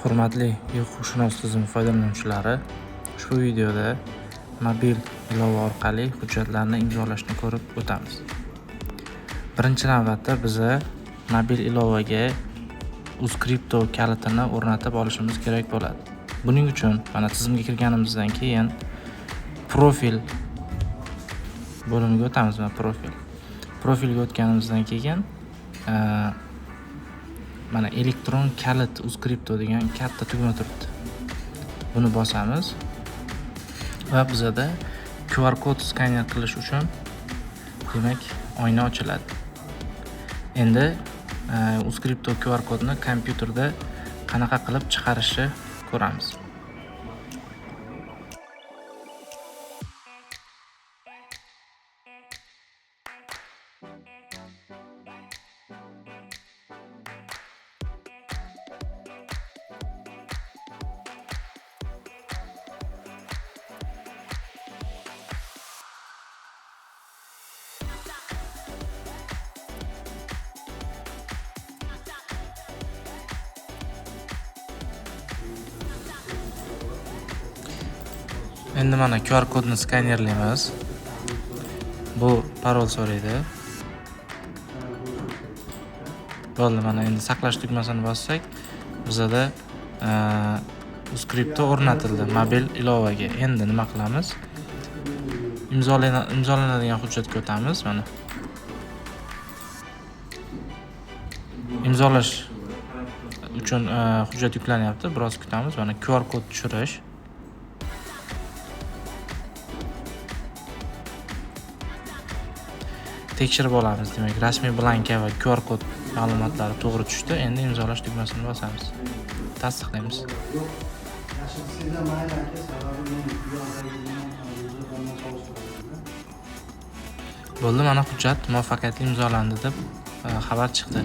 Hurmatli huquqshunos tizim foydalanuvchilari, ushbu videoda mobil ilova orqali hujjatlarni imzolashni ko'rib o'tamiz. Birinchi navbatda biza mobil ilovaga UzCrypto kalitini o'rnatib olishimiz kerak bo'ladi. Buning uchun mana tizimga kirganimizdan keyin profil bo'limiga o'tamiz. Profilga o'tganimizdan keyin mana elektron kalit UzCrypto degan katta tugma turibdi. Buni bosamiz va bizada QR kod skaner qilish uchun demak oyna ochiladi. Endi UzCrypto QR kodni kompyuterda qanaqa qilib chiqarishni ko'ramiz. Endi mana QR kodni skanerlaymiz. Bu parol so'raydi. Bo'ldi, mana endi saqlash tugmasini bossak, bizada UzCrypto o'rnatildi mobil ilovaga. Endi nima qilamiz? Imzolanadigan hujjatga o'tamiz. Mana imzolash uchun hujjat yuklanyapti. Biroz kutamiz. Mana QR kod tushirish. Tekshirib olamiz. Demak, rasmiy blanka va QR kod ma'lumotlari to'g'ri tushdi. Endi imzolash tugmasini bosamiz. Tasdiqlaymiz. Bo'ldi, mana hujjat muvaffaqiyatli imzolandi deb xabar chiqdi.